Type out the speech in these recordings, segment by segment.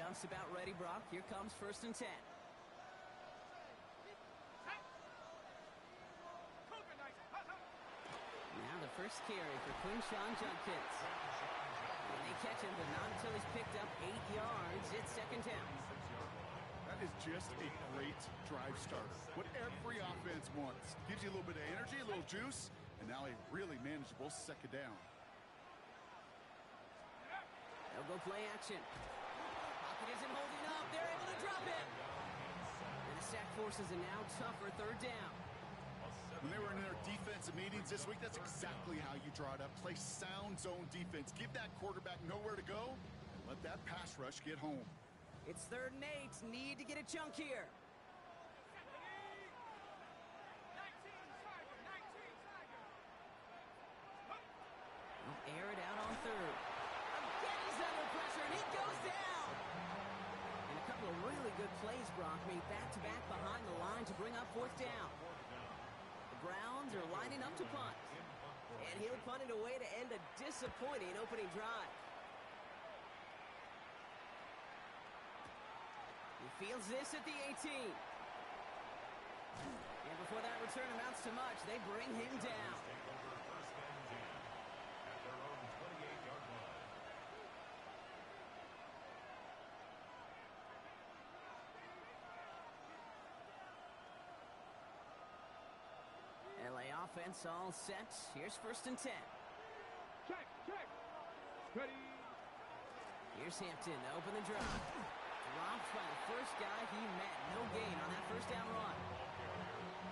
just about ready, Brock. Here comes 1st and 10. Now the first carry for Quinshawn Judkins. And they catch him, but not until he's picked up 8 yards. It's 2nd down. That is just a great drive starter. What every offense wants. Gives you a little bit of energy, a little juice, and now a really manageable 2nd down. They'll go play action. Pocket isn't holding up. They're able to drop it. And the sack forces a now tougher 3rd down. When they were in their defensive meetings this week, that's exactly how you draw it up. Play sound zone defense. Give that quarterback nowhere to go, and let that pass rush get home. It's 3rd and 8. Need to get a chunk here. They'll air it out on 3rd. Again, he's under pressure, and he goes down. And a couple of really good plays, Brock, made back-to-back behind the line to bring up 4th down. The Browns are lining up to punt. And he'll punt it away to end a disappointing opening drive. He fields this at the 18. And before that return amounts to much, they bring him down. LA offense all set. Here's 1st and 10. Check. Ready. Here's Hampton to open the drive. Dropped by the first guy he met. No gain on that 1st down run.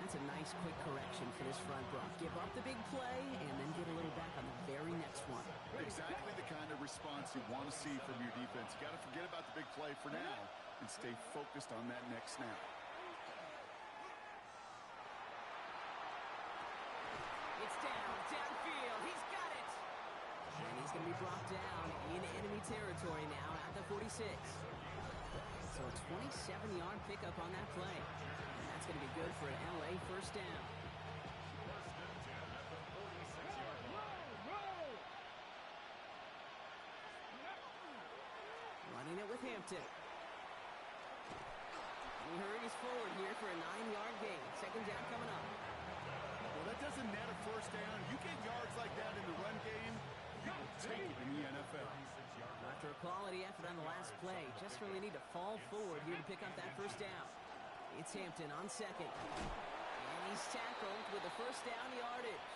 That's a nice quick correction for this front, Brock. Give up the big play and then get a little back on the very next one. Exactly the kind of response you want to see from your defense. You got to forget about the big play for now and stay focused on that next snap. It's downfield. He's got it. And he's going to be brought down in enemy territory now at the 46. So a 27-yard pickup on that play. And that's going to be good for an LA 1st down. Running it with Hampton. And he hurries forward here for a 9-yard gain. 2nd down coming up. Well, that doesn't net a 1st down. You get yards like that in the run game, you will take it in the NFL. After a quality effort on the last play, just really need to fall forward here to pick up that 1st down. It's Hampton on 2nd. And he's tackled with a 1st down yardage.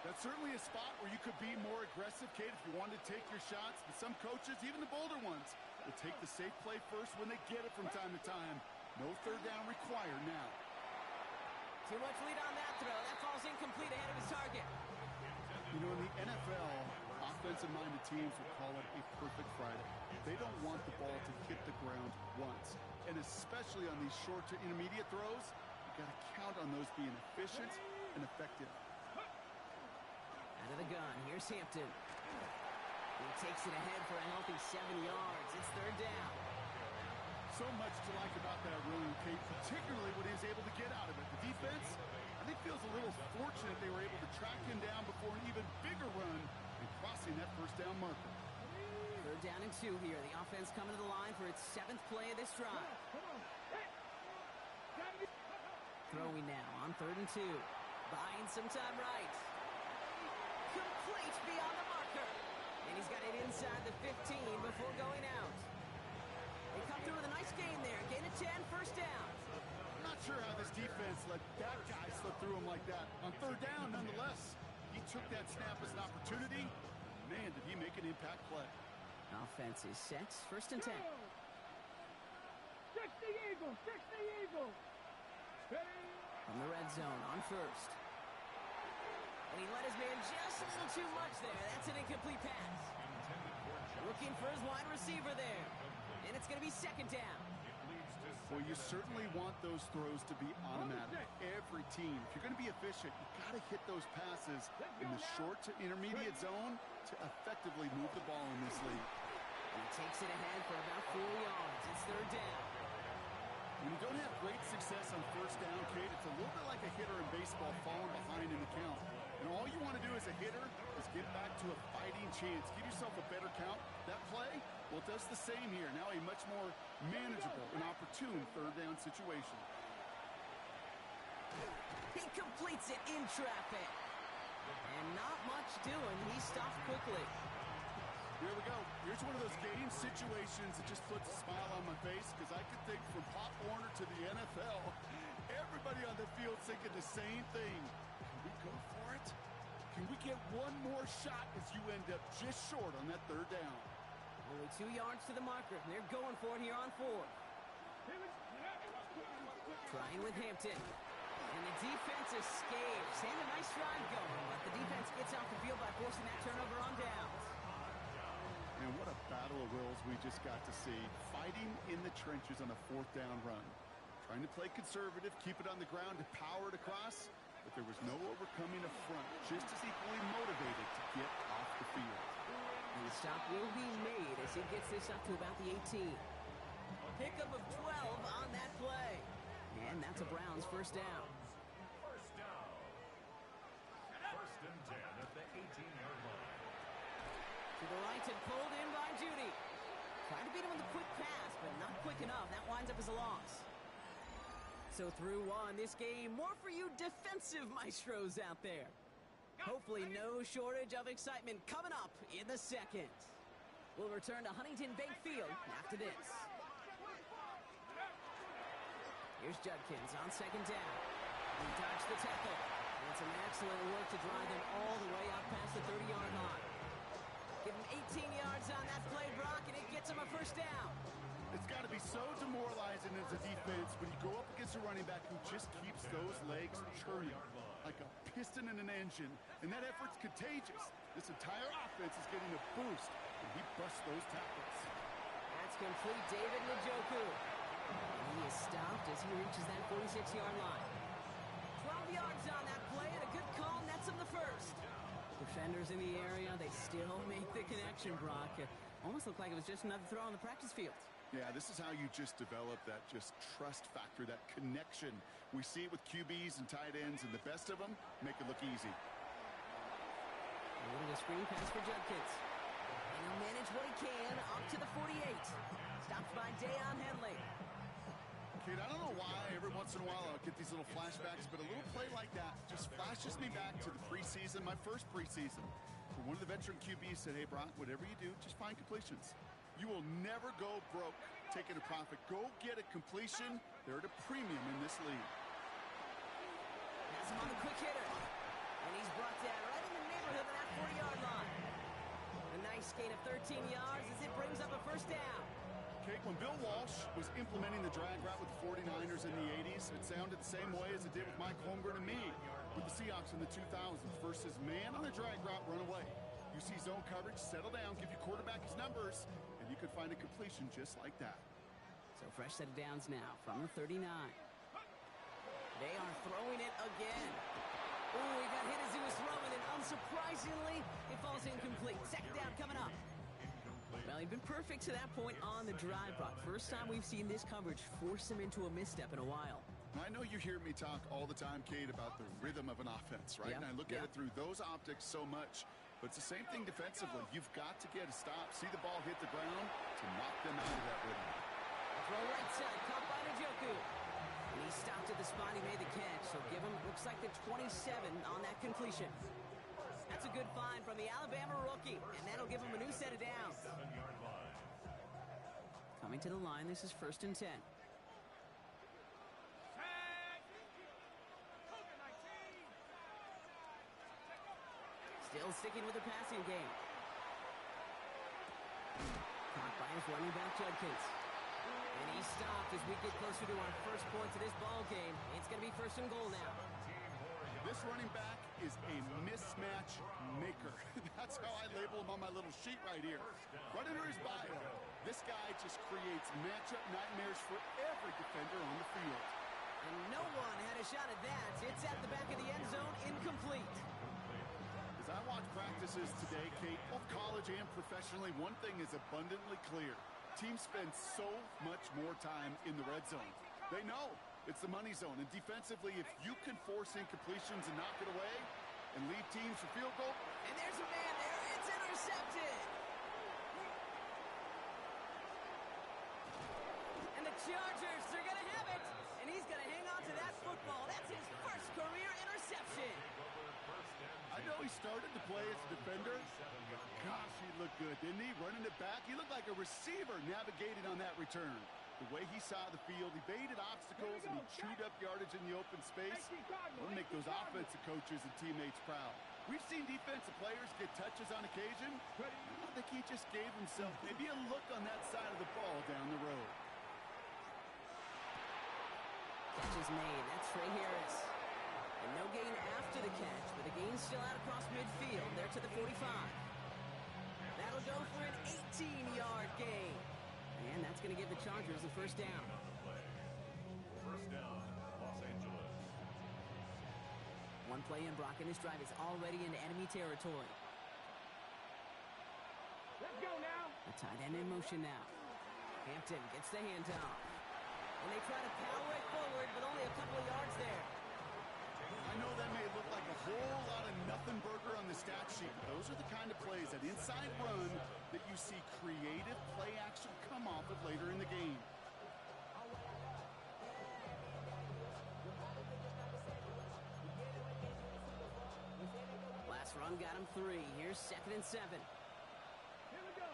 That's certainly a spot where you could be more aggressive, Kate, if you wanted to take your shots. But some coaches, even the bolder ones, will take the safe play first when they get it from time to time. No 3rd down required now. Too much lead on that throw. That falls incomplete ahead of his target. You know, in the NFL, offensive-minded teams will call it a perfect Friday. They don't want the ball to hit the ground once. And especially on these short to intermediate throws, you got to count on those being efficient and effective. Out of the gun, here's Hampton. He takes it ahead for a healthy 7 yards. It's 3rd down. So much to like about that run, Kate, particularly what he was able to get out of it. The defense, I think, feels a little fortunate they were able to track him down before an even bigger run and crossing that 1st down marker. 3rd down and 2 here. The offense coming to the line for its 7th play of this drive. Throwing now on 3rd and 2. Buying some time right. Complete beyond the marker. And he's got it inside the 15 before going out. They come through with a nice gain there. Gain of 10, 1st down. I'm not sure how this defense let that guy slip through him like that. On 3rd down, nonetheless, he took that snap as an opportunity. Man, did he make an impact play. Offense is set. 1st and 10. 60 Eagles. From the red zone on 1st. And he let his man just a little too much there. That's an incomplete pass. Looking for his wide receiver there. And it's going to be 2nd down. Well, you certainly want those throws to be automatic. Every team, if you're going to be efficient, you've got to hit those passes in the short to intermediate zone to effectively move the ball in this league. And he takes it ahead for about 4 yards. It's 3rd down. When you don't have great success on 1st down, Kate, it's a little bit like a hitter in baseball falling behind in the count. And all you want to do as a hitter is get back to a fighting fighting chance. Give yourself a better count. That play, well, it does the same here. Now a much more manageable and opportune third down situation. He completes it in traffic. And not much doing. He stopped quickly. Here we go. Here's one of those game situations that just puts a smile on my face because I could think from Pop Warner to the NFL, everybody on the field thinking the same thing. Can we go for it? Can we get one more shot as you end up just short on that third down? Only 2 yards to the marker. They're going for it here on 4. Trying with Hampton. And the defense escapes. And a nice drive going, but the defense gets off the field by forcing that turnover on downs. And what a battle of wills we just got to see. Fighting in the trenches on a 4th down run. Trying to play conservative, keep it on the ground to power it across. But there was no overcoming a front, just as equally motivated to get off the field. And the stop will be made as he gets this up to about the 18. Pickup of 12 on that play. And that's a Browns first down. First down. First and 10 at the 18-yard line. To the right and pulled in by Judy. Trying to beat him with a quick pass, but not quick enough. That winds up as a loss. So through one, this game, more for you defensive maestros out there. Hopefully no shortage of excitement coming up in the second. We'll return to Huntington Bank Field after this. Here's Judkins on second down. He dodged the tackle. And some excellent work to drive him all the way out past the 30-yard line. Give him 18 yards on that play, Brock, and it gets him a first down. It's got to be so demoralizing as a defense when you go up against a running back who just keeps those legs churning like a piston in an engine. And that effort's contagious. This entire offense is getting a boost when he busts those tackles. That's complete, David Njoku. And he is stopped as he reaches that 46-yard line. 12 yards on that play, and a good call nets him the first. Defenders in the area, they still make the connection, Brock. It almost looked like it was just another throw on the practice field. Yeah, this is how you just develop that just trust factor, that connection. We see it with QBs and tight ends, and the best of them make it look easy. A little screen pass for Judkins. And he'll manage what he can up to the 48. Stopped by Deion Henley. Kid, I don't know why every once in a while I'll get these little flashbacks, but a little play like that just flashes me back to the preseason, my first preseason. One of the veteran QBs said, hey, Brock, whatever you do, just find completions. You will never go broke taking a profit. Go get a completion. They're at a premium in this league. Has him on the quick hitter. And he's brought down right in the neighborhood of that 40-yard line. A nice gain of 13 yards as it brings up a first down. Okay, when Bill Walsh was implementing the drag route with the 49ers in the 80s, it sounded the same way as it did with Mike Holmgren and me with the Seahawks in the 2000s versus man on a drag route, run away. You see zone coverage, settle down, give your quarterback his numbers, and you could find a completion just like that. So fresh set of downs now from the 39. They are throwing it again. Ooh, he got hit as he was throwing it. Unsurprisingly, it falls incomplete. Second down coming up. Well, he'd been perfect to that point on the drive, Brock. First time we've seen this coverage force him into a misstep in a while. I know you hear me talk all the time, Kate, about the rhythm of an offense, right? Yep. And I look at it through those optics so much. But it's the same thing defensively. You've got to get a stop, see the ball hit the ground to knock them out of that rhythm. Throw right side, caught by Njoku. And he stopped at the spot he made the catch. So give him, looks like the 27 on that completion. That's a good find from the Alabama rookie. And that'll give him a new set of downs. Coming to the line, this is first and 10. Still sticking with the passing game. Caught by his running back, Judkins. And he stopped as we get closer to our first point to this ball game. It's going to be first and goal now. This running back is a mismatch maker. That's how I label him on my little sheet right here. Right under his bio, this guy just creates matchup nightmares for every defender on the field. And no one had a shot at that. It's at the back of the end zone, incomplete. As I watch practices today, Kate, both college and professionally, one thing is abundantly clear. Teams spend so much more time in the red zone. They know it's the money zone. And defensively, if you can force incompletions and knock it away and lead teams for field goal. And there's a man there. It's intercepted. And the Chargers, they're going to have it. And he's going to hang on to that football. That's his first career interception. I know he started to play as a defender. Gosh, he looked good, didn't he? Running it back, he looked like a receiver navigating on that return. The way he saw the field, he baited obstacles, and he chewed up yardage in the open space. It'll make those offensive coaches and teammates proud. We've seen defensive players get touches on occasion. I think he just gave himself maybe a look on that side of the ball down the road. Catch is made. That's Trey Harris. And no gain after the catch, but the gain's still out across midfield. There to the 45. That'll go for an 18-yard gain. And that's going to give the Chargers the first down. First down, Los Angeles. One play in, Brock, and this drive is already into enemy territory. Let's go now. The tight end in motion now. Hampton gets the handoff. And they try to power it forward, but only a couple of yards there. I know that may look like a whole lot of nothing burger on the stat sheet, but those are the kind of plays, that inside run, that you see creative play action come off of later in the game. Last run got him 3. Here's 2nd and 7. Here we go.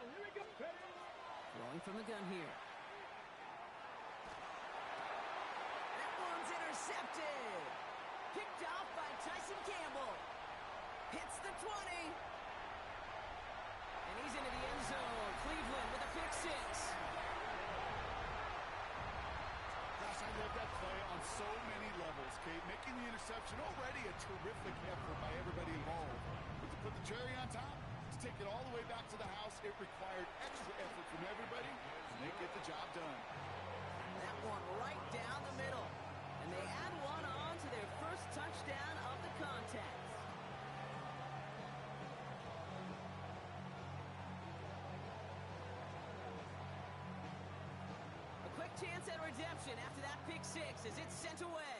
Throwing from the gun here. That one's intercepted. Picked off by Tyson Campbell. Hits the 20. And he's into the end zone. Cleveland with a pick 6. Gosh, I love that play on so many levels, Kate. Making the interception already a terrific effort by everybody involved. But to put the cherry on top, to take it all the way back to the house, it required extra effort from everybody, and they get the job done. That one right down the middle. And they add one on to their first touchdown of the contest. A quick chance at redemption after that pick 6 as it's sent away.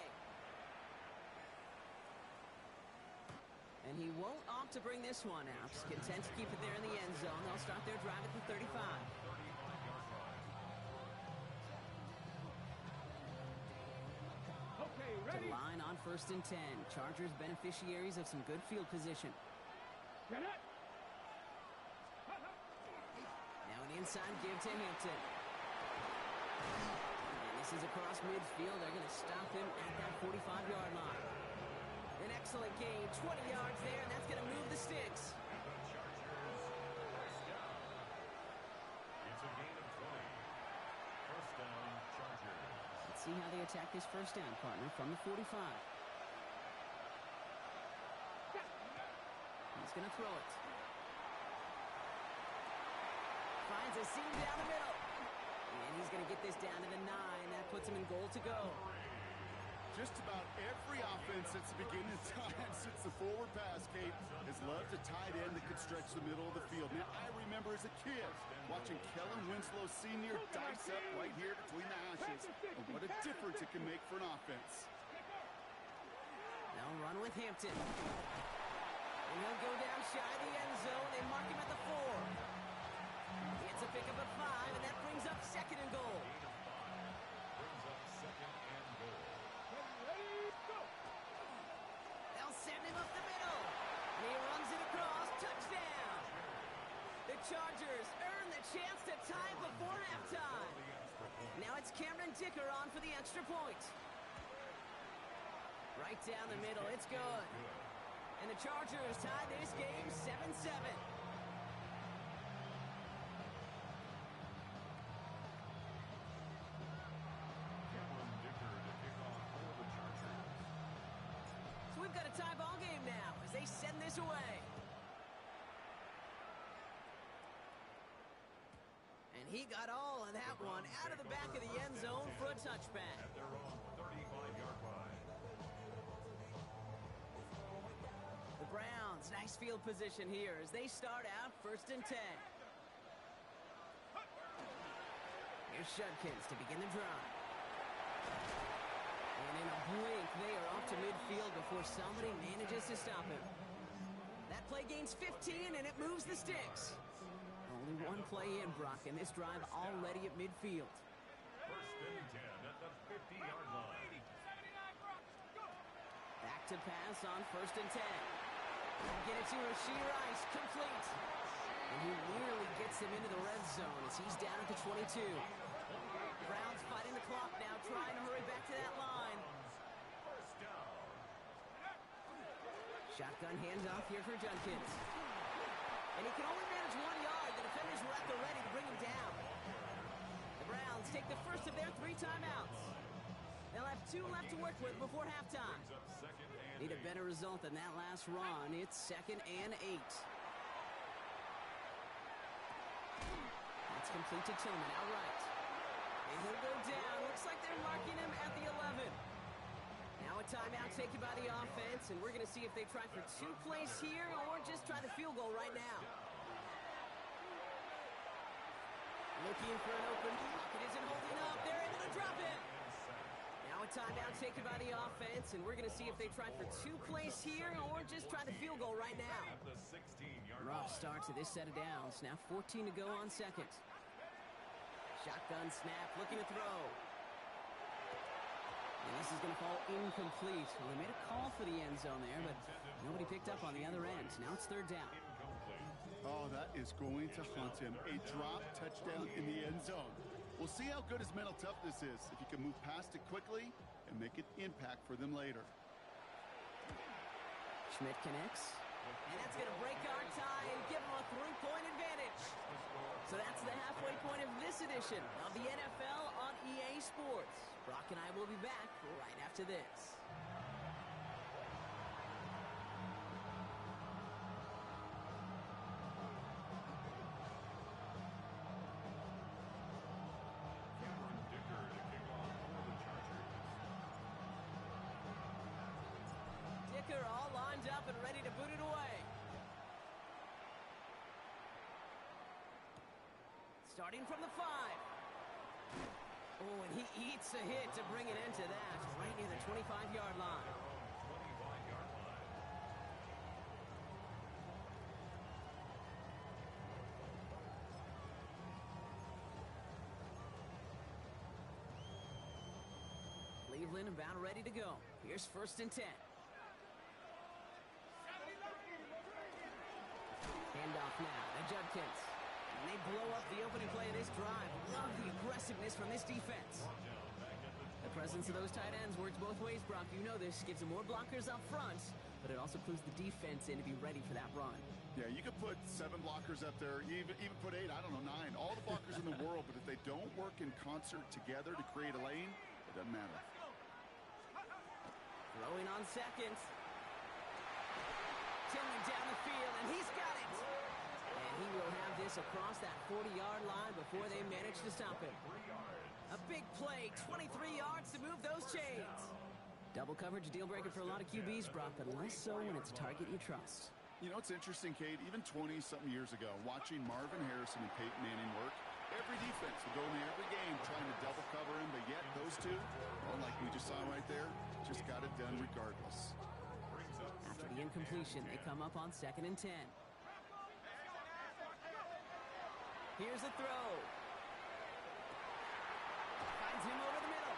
And he won't opt to bring this one out. Just content to keep it there in the end zone. They'll start their drive at the 35. To the line on 1st and 10. Chargers beneficiaries of some good field position. Get it. Now an inside give to Hampton. And this is across midfield. They're going to stop him at that 45-yard line. An excellent gain, 20 yards there, and that's going to move the sticks. It's a gain of 20. First down, Chargers. Let's see how they attack this first down, partner, from the 45. He's going to throw it. Finds a seam down the middle. And he's going to get this down to the 9. That puts him in goal to go. Just about every offense since the beginning of time, since the forward pass, Kate, has loved a tight end that could stretch the middle of the field. Now, I remember as a kid watching Kellen Winslow Sr. dice up right here between the hashes. And what a difference it can make for an offense. They'll run with Hampton. And he'll go down shy of the end zone. They mark him at the 4. It's a pickup of 5, and that brings up 2nd and goal. They'll send him up the middle. And he runs it across. Touchdown. The Chargers earn the chance to tie before halftime. Now it's Cameron Dicker on for the extra point. Right down the middle. It's good. And the Chargers tie this game 7-7. So we've got a tie ball game now as they send this away. And he got all of that one out of the back of the end zone for a touchback. At their own 35-yard line. The Browns, nice field position here as they start out 1st and 10. Here's Shudkins to begin the drive. And in a blink, they are off to midfield before somebody manages to stop him. That play play gains 15, and it moves the sticks. Only one play in, Brock, and this drive already at midfield. First and 10 at the 50-yard line. Back to pass on first and 10. Get it to Rashee Rice, complete. And he nearly gets him into the red zone as he's down at the 22. Browns fighting the clock now, trying to hurry back to that line. First down. Shotgun handoff here for Judkins. And he can only manage 1 yard. The defenders were at the ready to bring him down. The Browns take the first of their 3 timeouts. They'll have 2 left to work with before halftime. Brings up second and Need a 8. better result than that last run. It's second and 8. That's complete to Tillman, outright. And he'll go down. Looks like they're marking him at the 11. Now a timeout taken by the offense, and we're going to see if they try for 2 plays here or just try the field goal right now. Looking for an open pocket, isn't holding up. They're able to drop it. Now a timeout taken by the offense, and we're going to see if they try for 2 plays here or just try the field goal right now. At the 16-yard Rough line. start to this set of downs. Now 14 to go on second. Shotgun snap, looking to throw. And this is going to fall incomplete. Well, they made a call for the end zone there, but nobody picked up on the other end. Now it's third down. Incomplete. Oh, that is going to haunt him. A drop touchdown in the end zone. We'll see how good his mental toughness is, if he can move past it quickly and make an impact for them later. Schmidt connects. And that's going to break our tie and give them a 3-point advantage. So that's the halfway point of this edition of the NFL on EA Sports. Brock and I will be back right after this. Cameron Dicker to kick off for the Chargers. Dicker all lined up and ready to boot it away. Starting from the 5. Oh, and he eats a hit to bring it into that, right near the 25-yard line. 25-yard line. Cleveland about ready to go. Here's first and 10. Handoff now to Judkins. And they blow up the opening play of this drive. Love the aggressiveness from this defense. The presence of those tight ends works both ways, Brock. You know this. Gives them more blockers up front, but it also clues the defense in to be ready for that run. Yeah, you could put 7 blockers up there, even put 8, I don't know, 9. All the blockers in the world, but if they don't work in concert together to create a lane, it doesn't matter. Throwing on second. Tillman down the field, and he's got it. And he will have this across that 40-yard line before they manage to stop him. A big play, 23 yards to move those chains. Double coverage, deal breaker for a lot of QBs, Brock, but less so when it's a target you trust. You know, it's interesting, Kate, even 20-something years ago, watching Marvin Harrison and Peyton Manning work, every defense would go in there every game trying to double cover him, but yet those two, well, like we just saw right there, just got it done regardless. After the incompletion, they come up on second and 10. Here's a throw. Finds him over the middle.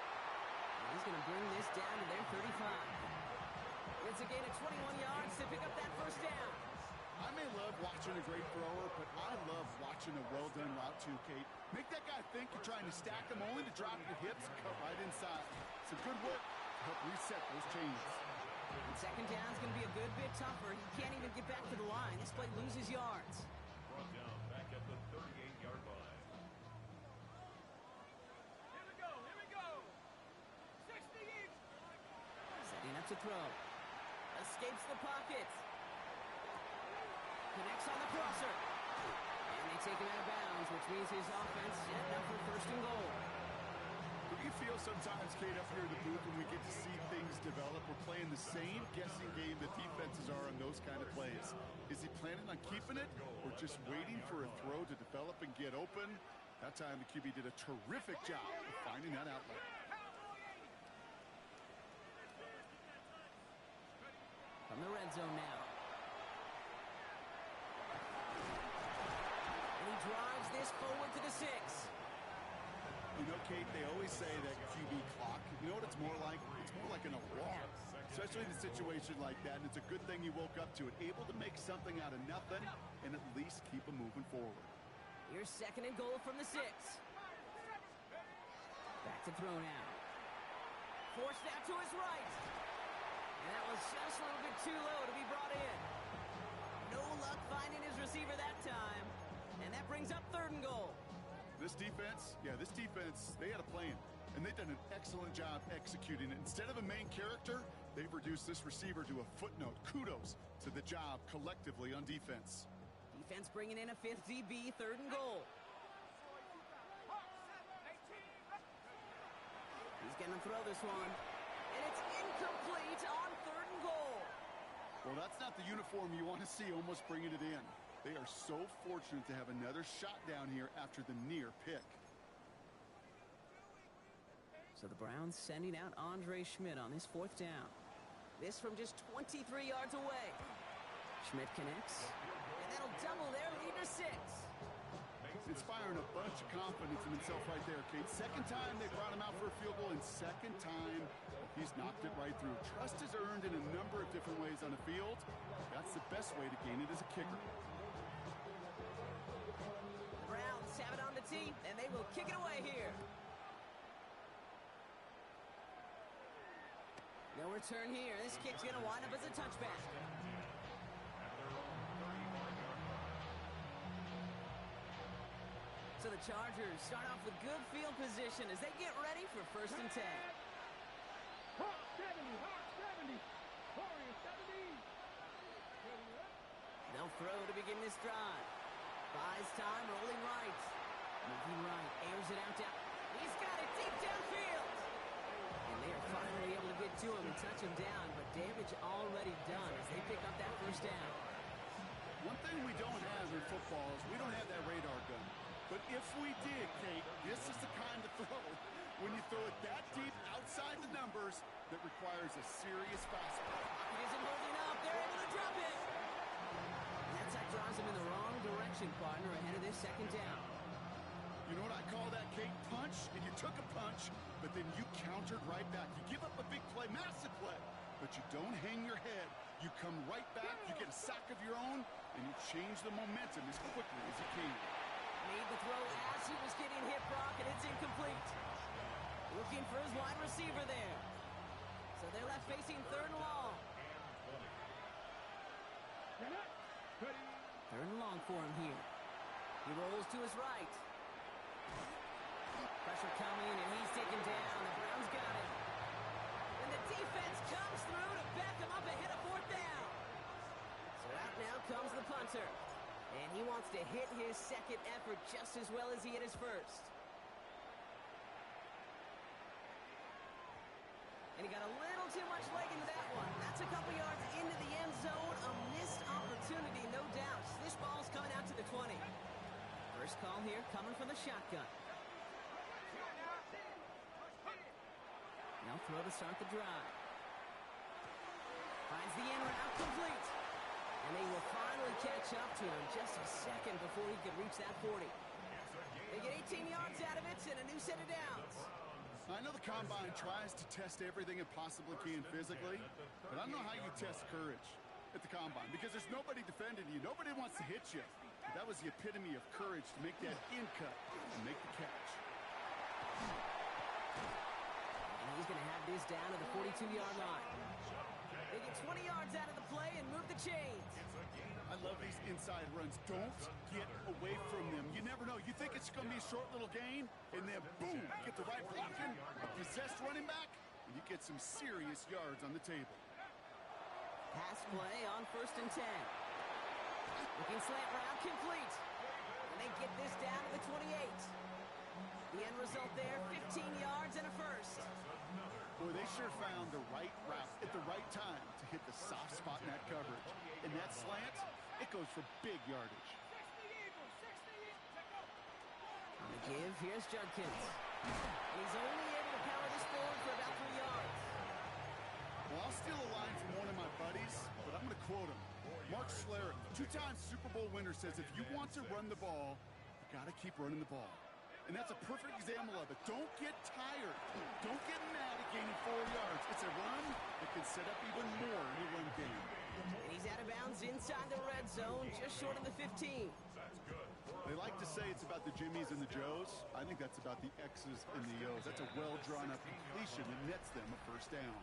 And he's going to bring this down to their 35. It's a gain of 21 yards to pick up that first down. I may love watching a great thrower, but I love watching a well-done route too, Kate. Make that guy think you're trying to stack him only to drop your hips, cut right inside. Some good work to help reset those chains. And second down's going to be a good bit tougher. He can't even get back to the line. This play loses yards. Brought down back at the 38-yard line. Here we go. 60 each. Setting up to throw. Escapes the pocket. Connects on the crosser. And they take him out of bounds, which means his offense set up for first and goal. We feel sometimes, Kate, up here in the booth when we get to see things develop, we're playing the same guessing game that defenses are on those kind of plays. Is he planning on keeping it or just waiting for a throw to develop and get open? That time the QB did a terrific job of finding that outlet. From the red zone now. forward to the 6. You know, Kate, they always say that QB clock. You know what it's more like? It's more like an alarm, especially in a situation like that. And it's a good thing you woke up to it, able to make something out of nothing and at least keep them moving forward. Here's 2nd and goal from the 6. Back to throw now. Forced out to his right. And that was just a little bit too low to be brought in. No luck finding his receiver that time. And that brings up 3rd and goal. This defense, they had a plan. And they've done an excellent job executing it. Instead of a main character, they've reduced this receiver to a footnote. Kudos to the job collectively on defense. Defense bringing in a 5th DB, 3rd and goal. He's going to throw this one. And it's incomplete on 3rd and goal. Well, that's not the uniform you want to see almost bringing it in. They are so fortunate to have another shot down here after the near pick. So the Browns sending out Andre Schmidt on this 4th down. This from just 23 yards away. Schmidt connects. And that'll double their lead to 6. Inspiring a bunch of confidence in himself right there, Kate. 2nd time they brought him out for a field goal, and 2nd time he's knocked it right through. Trust is earned in a number of different ways on the field. That's the best way to gain it as a kicker. The Browns have it on the tee, and they will kick it away here. No return here. This kick's going to wind up as a touchback. So the Chargers start off with good field position as they get ready for 1st and 10. Hawk 70. Warrior 70. They'll throw to begin this drive. Buys time, rolling right. Moving right, airs it out down. He's got it deep downfield. And they are finally able to get to him and touch him down, but damage already done as they pick up that 1st down. One thing we don't have in football is we don't have that radar gun. But if we did, Kate, this is the kind of throw, when you throw it that deep outside the numbers, that requires a serious fastball. He isn't holding up. They're able to drop it. And that sack draws him in the wrong direction, partner, ahead of this 2nd down. You know what I call that, Kate? Punch, and you took a punch, but then you countered right back. You give up a big play, massive play, but you don't hang your head. You come right back, you get a sack of your own, and you change the momentum as quickly as you can. Made the throw as he was getting hit, Brock, and it's incomplete. Looking for his wide receiver there. So they're left facing 3rd and long. 3rd and long for him here. He rolls to his right. Pressure coming, and he's taken down. The Browns got it. And the defense comes through to back him up ahead of 4th down. So out now comes the punter. And he wants to hit his 2nd effort just as well as he hit his 1st. And he got a little too much leg into that one. That's a couple yards into the end zone. A missed opportunity, no doubt. This ball's coming out to the 20. First call here coming from the shotgun. Now throw to start the drive. Finds the end route complete. And they will finally catch up to him just a second before he could reach that 40. They get 18 yards out of it and a new set of downs. I know the Combine tries to test everything it possibly can physically, but I don't know how you test courage at the Combine because there's nobody defending you. Nobody wants to hit you. But that was the epitome of courage to make that in cut and make the catch. And he's going to have this down to the 42-yard line. They get 20 yards out of the play and move the chains. I love these inside runs. Don't get away from them. You never know. You think it's going to be a short little gain, and then boom, get the right blocking, possessed running back, and you get some serious yards on the table. Pass play on 1st and 10. Looking slant route complete. And they get this down to the 28. The end result there, 15 yards and a 1st. Boy, they sure found the right route at the right time to hit the soft spot in that coverage. And that slant, it goes for big yardage. On the give, here's Judkins. And he's only able to power this forward for about 3 yards. Well, I'll steal a line from one of my buddies, but I'm going to quote him. Mark Schlereth, 2-time Super Bowl winner, says if you want to run the ball, You got to keep running the ball. And that's a perfect example of it. Don't get tired. Don't get mad at gaining 4 yards. It's a run that can set up even more in the run game. And he's out of bounds inside the red zone, just short of the 15. That's good. They like to say it's about the Jimmies and the Joes. I think that's about the X's and the O's. That's a well-drawn-up completion that nets them a first down.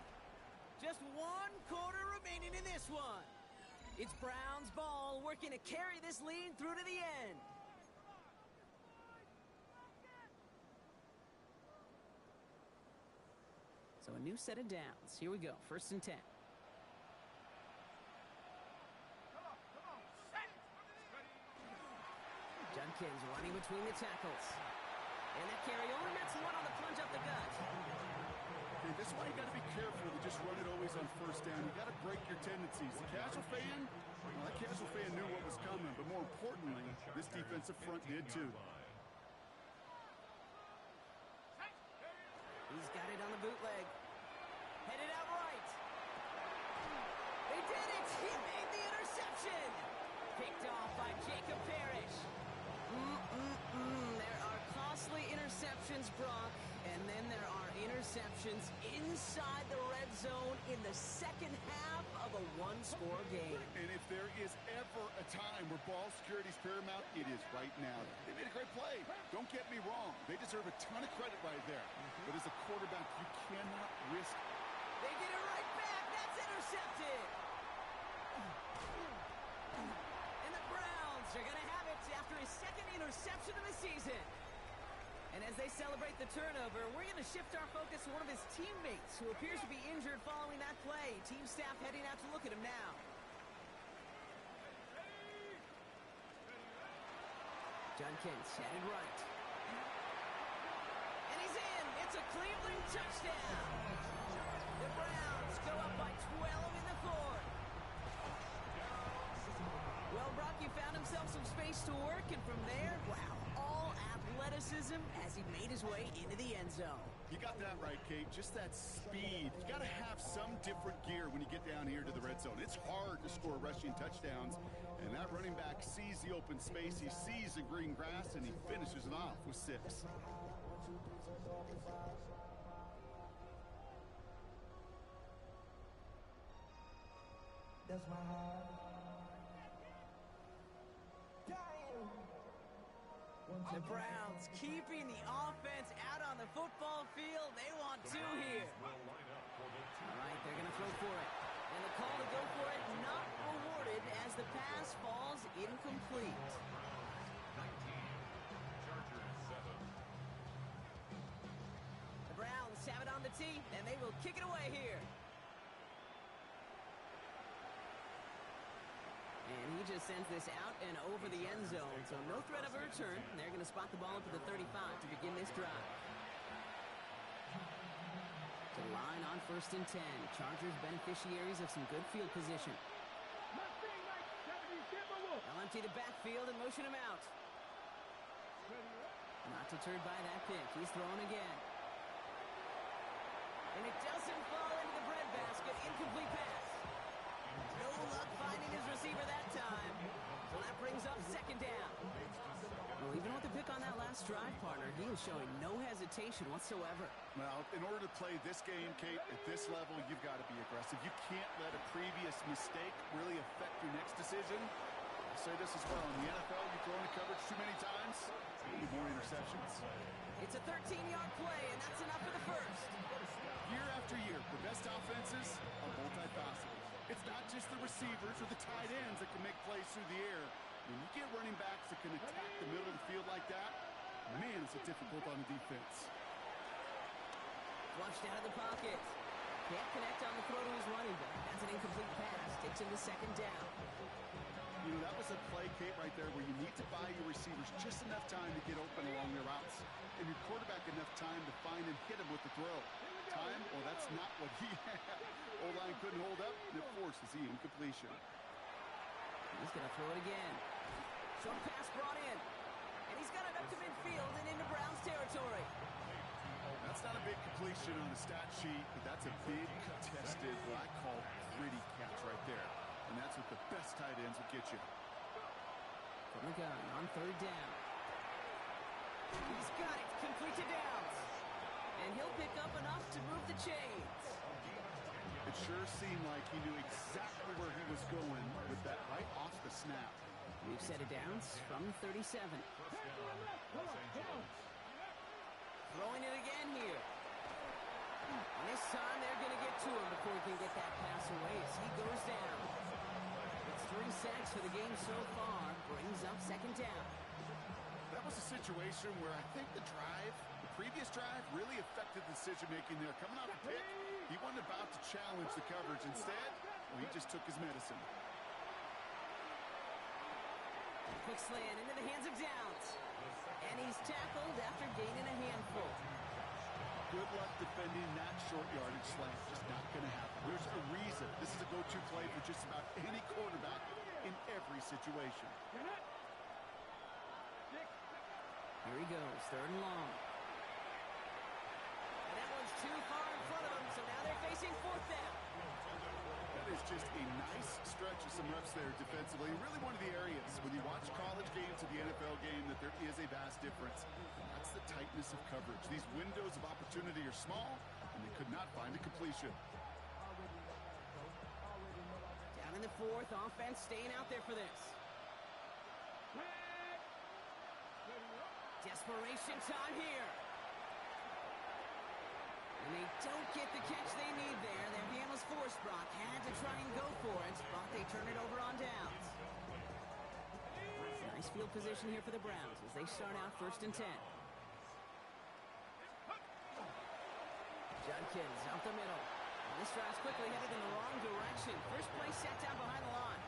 Just 1 quarter remaining in this one. It's Brown's ball, working to carry this lead through to the end. So a new set of downs. Here we go, 1st and 10. Judkins running between the tackles. And that carry only nets 1 on the plunge up the gut. Okay, this is why you got to be careful to just run it always on 1st down. You got to break your tendencies. The casual fan, well, that casual fan knew what was coming, but more importantly, this defensive front did too. He's got it on the bootleg. Headed out right. They did it! He made the interception! Picked off by Jacob Parrish. There are costly interceptions, Brock, and then there are interceptions inside the red zone in the second half of a 1-score game. And if there is ever a time where ball security is paramount, it is right now. They made a great play. Don't get me wrong. They deserve a ton of credit right there. But as a quarterback, you cannot risk. They get it right back. That's intercepted. And the Browns are going to have it after his 2nd interception of the season. And as they celebrate the turnover, we're going to shift our focus to one of his teammates who appears to be injured following that play. Team staff heading out to look at him now. Judkins headed right. And he's in. It's a Cleveland touchdown. The Browns go up by 12 in the 4th. Well, Brock, he found himself some space to work, and from there, wow, all athleticism as he made his way into the end zone. You got that right, Kate. Just that speed. You got to have some different gear when you get down here to the red zone. It's hard to score rushing touchdowns, and that running back sees the open space, he sees the green grass, and he finishes it off with 6. That's my heart. The Browns keeping the offense out on the football field. They want 2 here. All right, they're going to throw for it. And the call to go for it not rewarded as the pass falls incomplete. The Browns have it on the tee, and they will kick it away here. And he just sends this out and over the end zone. So no threat of a return. They're going to spot the ball up at the 35 to begin this drive. To the line on 1st and 10. Chargers beneficiaries of some good field position. They'll empty the backfield and motion him out. Not deterred by that pick. He's throwing again. And it doesn't fall into the breadbasket. Incomplete pass. No luck finding his receiver that time. So that brings up 2nd down. Well, even with the pick on that last drive, partner, he was showing no hesitation whatsoever. Well, in order to play this game, Kate, at this level, you've got to be aggressive. You can't let a previous mistake really affect your next decision. I'll say this as well. In the NFL, you throw into coverage too many times, you need more interceptions. It's a 13-yard play, and that's enough for the 1st. Year after year, the best offenses are multifaceted. It's not just the receivers or the tight ends that can make plays through the air. When you get running backs that can attack the middle of the field like that, man, is it difficult on the defense. Flushed out of the pocket. Can't connect on the throw to his running back. That's an incomplete pass. Takes him to 2nd down. You know, that was a play, Kate, right there where you need to buy your receivers just enough time to get open along their routes. And your quarterback enough time to find and hit him with the throw. Time? Well, that's not what he had. O-line couldn't hold up, and it forces the incompletion. He's going to throw it again. Short pass brought in. And he's got it up to midfield and into Browns territory. That's not a big completion on the stat sheet, but that's a big contested, what I call gritty catch right there. And that's what the best tight ends will get you. From the gun on 3rd down. He's got it, complete to Downs. And he'll pick up enough to move the chains. It sure seemed like he knew exactly where he was going with that right off the snap. We've set it Downs from 37. Throwing it again here. And this time they're going to get to him before he can get that pass away as he goes down. It's 3 sacks for the game so far. Brings up second down. That was a situation where I think the previous drive, really affected the decision-making there. Coming out of pick, he wasn't about to challenge the coverage. Instead, well, he just took his medicine. Quick slant into the hands of Downs. And he's tackled after gaining a handful. Good luck defending that short yardage slant. Just not going to happen. There's a reason. This is a go-to play for just about any quarterback in every situation. Here he goes, 3rd and long. And that one's too far in front of him, so now they're facing 4th down. That is just a nice stretch of some reps there defensively. Really one of the areas when you watch college games to the NFL game that there is a vast difference. That's the tightness of coverage. These windows of opportunity are small, and they could not find a completion. Down in the 4th, offense staying out there for this. Desperation time here. And they don't get the catch they need there. Their hand was forced. Brock had to try and go for it, but they turn it over on downs. Nice field position here for the Browns as they start out 1st and 10. Judkins out the middle. And this drive's quickly headed in the wrong direction. First play set down behind the line.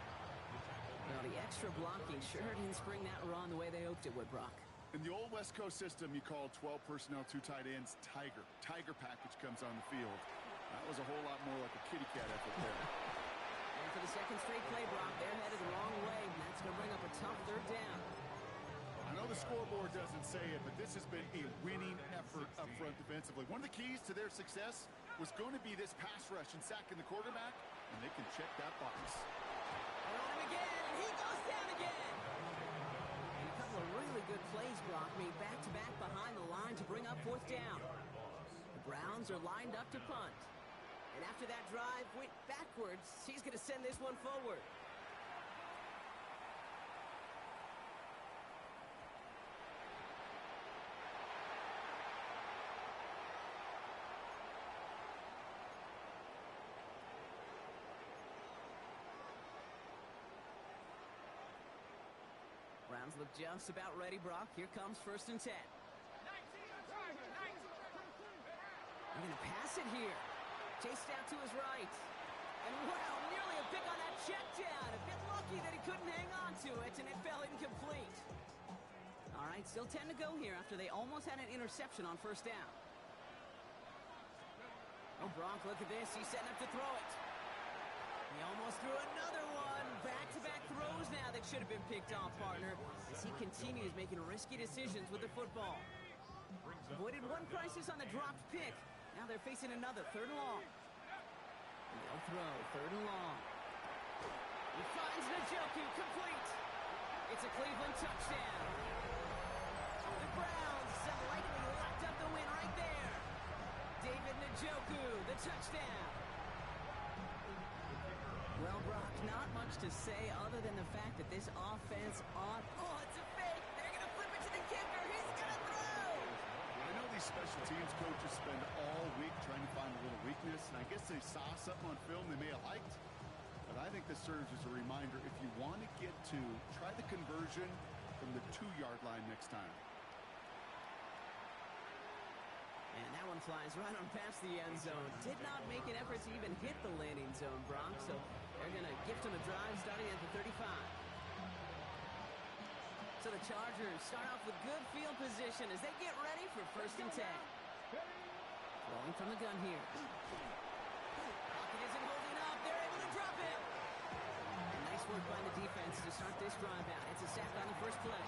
Well, the extra blocking sure didn't spring that run the way they hoped it would, Brock. In the old West Coast system, you call 12 personnel, 2 tight ends, Tiger. Tiger package comes on the field. That was a whole lot more like a kitty cat effort there. And for the second straight play, Brock, they're headed the wrong way, and that's going to bring up a tough 3rd down. I know the scoreboard doesn't say it, but this has been a winning effort up front defensively. One of the keys to their success was going to be this pass rush and sacking the quarterback, and they can check that box. They're on him again, and he goes down again. And a couple of really good plays, Brock, made back-to-back behind the line to bring up 4th down. The Browns are lined up to punt. And after that drive went backwards, he's going to send this one forward. Browns look just about ready, Brock. Here comes 1st and 10. They're going to pass it here. Chased out to his right. And wow, nearly a pick on that check down. A bit lucky that he couldn't hang on to it, and it fell incomplete. All right, still 10 to go here after they almost had an interception on 1st down. Oh, Brock, look at this. He's setting up to throw it. He almost threw another one. Back-to-back throws now that should have been picked off, partner, as he continues making risky decisions with the football. Avoided one crisis on the dropped pick. Now they're facing another 3rd and long. And they'll throw 3rd and long. He finds Njoku complete. It's a Cleveland touchdown. The Browns have likely locked up the win right there. David Njoku, the touchdown. Well, Brock, not much to say other than the fact that this offense on... Oh, it's a fake. They're going to flip it to the kicker. He's going to throw. I know these special teams coaches spend all week trying to find a little weakness, and I guess they saw something on film they may have liked. But I think this serves as a reminder, if you want to get to, try the conversion from the 2-yard line next time. And that one flies right on past the end zone. Did not make an effort to even hit the landing zone, Brock. So they're going to gift him a drive starting at the 35. So the Chargers start off with good field position as they get ready for 1st and 10. Throwing from the gun here. Pocket isn't holding up. They're able to drop it. And nice work by the defense to start this drive out. It's a sack on the first play.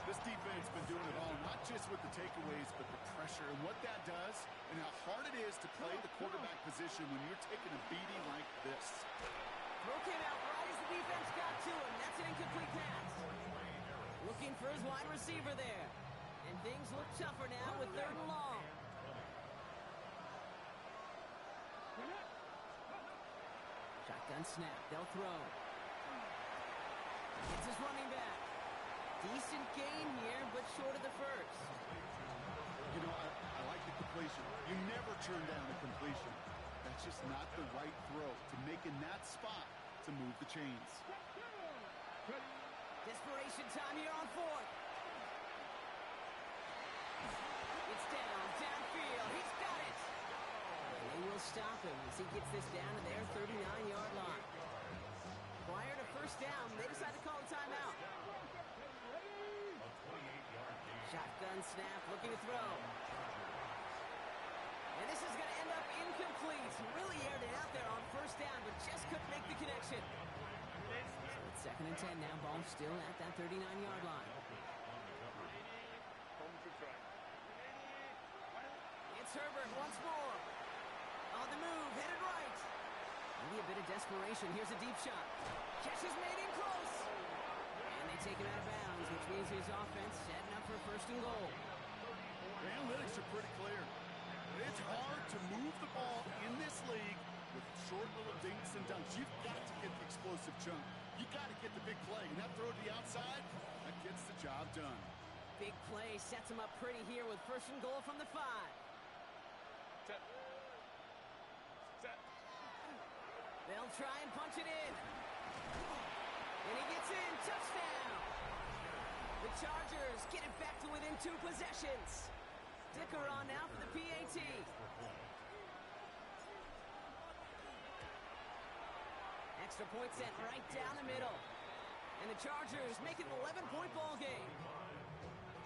This defense has been doing it all, not just with the takeaways, but the pressure and what that does and how hard it is to play the quarterback position when you're taking a beating like this. Throw came out right as the defense got to him. That's an incomplete pass. Looking for his wide receiver there. And Things look tougher now with 3rd and long. Shotgun snap. They'll throw. It's his running back. Decent gain here, but short of the first. You know, I like the completion. You never turn down a completion. That's just not the right throw to make in that spot to move the chains. Desperation time here on 4th. It's downfield. He's got it. And they will stop him as he gets this down to their 39-yard line. Prior to first down, they decide to call a timeout. Shotgun snap, looking to throw. And this is going to end up incomplete. Really aired it out there on first down, but just couldn't make the connection. So it's 2nd and 10 now. Ball still at that 39-yard line. It's Herbert once more. On the move, headed right. Maybe a bit of desperation. Here's a deep shot. Catch is made in close. And they take him out of bounds, which means his offense setting up for 1st and goal. The analytics are pretty clear. It's hard to move the ball in this league with short little dinks and dunks. You've got to get the explosive chunk. You got to get the big play. And that throw to the outside, that gets the job done. Big play sets him up pretty here with 1st and goal from the 5. Set. They'll try and punch it in. And he gets in. Touchdown. The Chargers get it back to within 2 possessions. Dicker on now for the PAT. Extra point sent right down the middle. And the Chargers make it an 11-point ball game.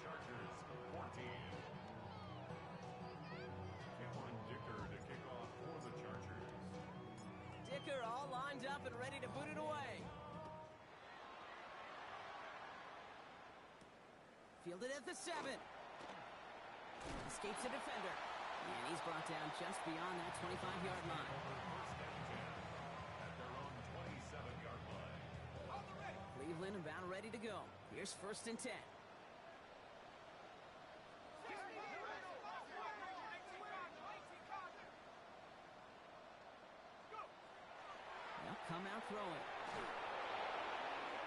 Chargers 14. Cameron Dicker to kick off for the Chargers. Dicker all lined up and ready to boot it away. Fielded at the 7. Escapes a defender. And he's brought down just beyond that 25-yard line. At their own 27-yard line. Cleveland about ready to go. Here's 1st and 10. They'll come out throwing.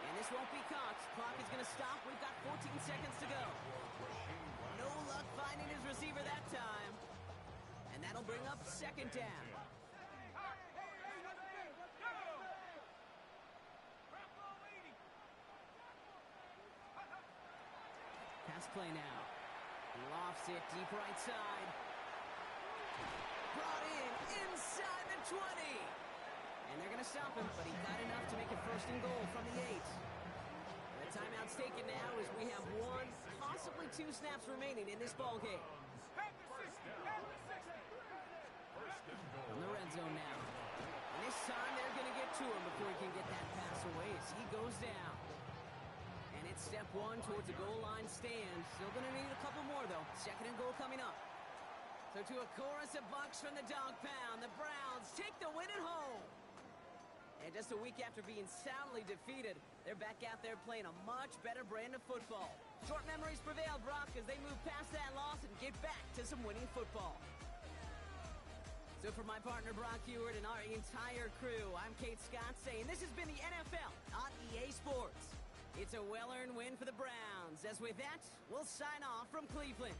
And this won't be caught. Clock is going to stop. We've got 14 seconds to go. No luck finding his receiver that time. And that'll bring up 2nd down. Pass play now. Lofts it deep right side. Brought in inside the 20. And they're going to stop him, but he got enough to make it 1st and goal from the 8. The timeout's taken now as we have 1, possibly 2 snaps remaining in this ball game. From the red zone now. And this time they're going to get to him before he can get that pass away as he goes down. And it's step 1 towards a goal line stand. Still going to need a couple more, though. 2nd and goal coming up. So to a chorus of bucks from the dog pound, the Browns take the win at home. And just a week after being soundly defeated, they're back out there playing a much better brand of football. Short memories prevail, Brock, as they move past that loss and get back to some winning football. So for my partner, Brock Ewart, and our entire crew, I'm Kate Scott saying this has been the NFL on EA Sports. It's a well-earned win for the Browns. As with that, we'll sign off from Cleveland.